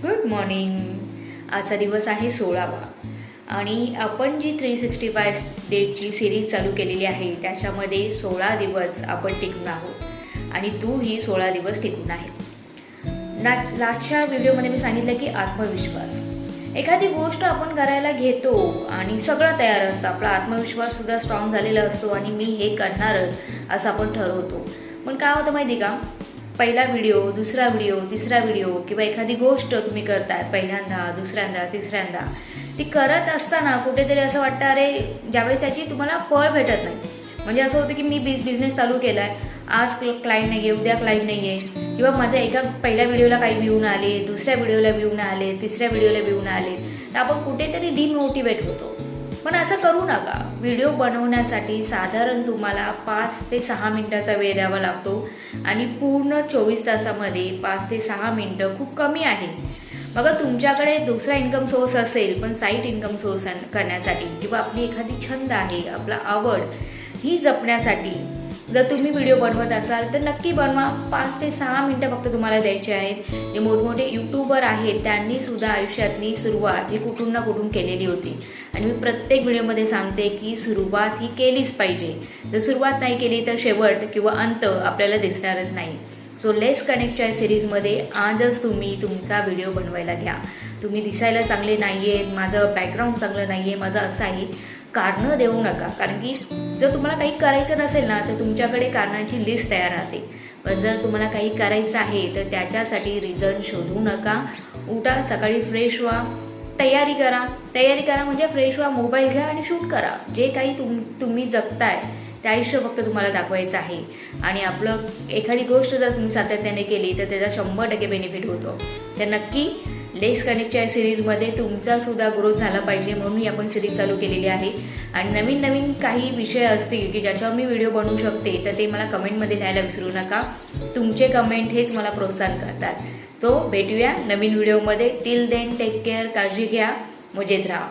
Good morning. आजचा दिवस आहे 16वा आणि आपण जी 365 डेजची सिरीज चालू केलेली आहे त्याच्यामध्ये 16 दिवस आपण टिकून आहोत आणि तू ही 16 दिवस टिकून आहे। लास्टच्या व्हिडिओमध्ये मी सांगितलं की आत्मविश्वास, एखादी गोष्ट आपण करायला घेतो आणि सगळं तयार असतं, आपला आत्मविश्वास सुद्धा स्ट्रॉंग झालेला असतो आणि मी हे करणारच असं आपण ठरवतो। पण काय होतं माहिती का, पहिला व्हिडिओ, दुसरा व्हिडिओ, तिसरा व्हिडिओ किंवा एखादी गोष्ट तुम्ही करताय पहिल्यांदा, दुसऱ्यांदा, तिसऱ्यांदा, ती करत असताना कुठेतरी असं वाटतं अरे ज्यावेळेस त्याची तुम्हाला फळ भेटत नाही। म्हणजे असं होतं की मी बिझनेस चालू केलाय, आज क्लायंट नाही आहे, उद्या क्लायंट नाही आहे, किंवा माझ्या एका पहिल्या व्हिडिओला काही व्ह्यू आले, दुसऱ्या व्हिडिओला व्ह्यू आले, तिसऱ्या व्हिडिओला व्ह्यू आले, तर आपण कुठेतरी डिमोटिवेट होतो। पण असं करू नका। व्हिडिओ बनवण्यासाठी साधारण तुम्हाला 5 ते 6 मिनिटाचा वेळ द्यावा लागतो आणि पूर्ण 24 तासामध्ये 5 ते 6 मिनिटं खूप कमी आहे। बघा, तुमच्याकडे दुसरा इन्कम सोर्स असेल पण साईड इन्कम सोर्स करण्यासाठी किंवा आपली एखादी छंद आहे, आपला आवड ही जपण्यासाठी जर तुम्ही व्हिडिओ बनवत असाल तर नक्की बनवा। 5 ते 6 मिनिटं फक्त तुम्हाला द्यायचे आहेत। जे मोठमोठे यूट्यूबर आहेत त्यांनी सुद्धा आयुष्यातली सुरुवात ही कुठून ना कुठून केलेली होती आणि मी प्रत्येक व्हिडिओमध्ये सांगते की सुरुवात ही केलीच पाहिजे। जर सुरुवात नाही केली तर शेवट किंवा अंत आपल्याला दिसणारच नाही। सो लेट्स कनेक्टच्या सिरीजमध्ये आजच तुम्ही तुमचा व्हिडिओ बनवायला घ्या। तुम्ही दिसायला चांगले नाही आहेत, माझं बॅकग्राऊंड चांगलं नाही आहे, माझं असं आहे, कारणं देऊ नका। कारण की जर तुम्हाला काही करायचं नसेल ना तर तुमच्याकडे कारणांची लिस्ट तयार राहते, पण जर तुम्हाला काही करायचं आहे तर त्याच्यासाठी रिझन शोधू नका। उठा, सकाळी फ्रेश व्हा, तयारी करा म्हणजे फ्रेश व्हा, मोबाईल घ्या आणि शूट करा। जे काही तुम्ही जगताय ते आयुष्य फक्त तुम्हाला दाखवायचं आहे आणि आपलं एखादी गोष्ट जर तुम्ही सातत्याने केली तर त्याचा 100% बेनिफिट होतो। तर नक्की लेट्स कनेक्टच्या सिरीजमध्ये तुमचा सुद्धा ग्रोथ झाला पाहिजे म्हणून ही आपण सिरीज चालू केलेली आहे। आणि नवीन काही विषय असतील की ज्याच्यावर मी व्हिडिओ बनवू शकते तर ते मला कमेंटमध्ये लिहायला विसरू नका। तुमचे कमेंट हेच मला प्रोत्साहन करतात। तो भेटूया नवीन व्हिडिओमध्ये। टिल देन टेक केअर, काळजी घ्या, मजेत राहा।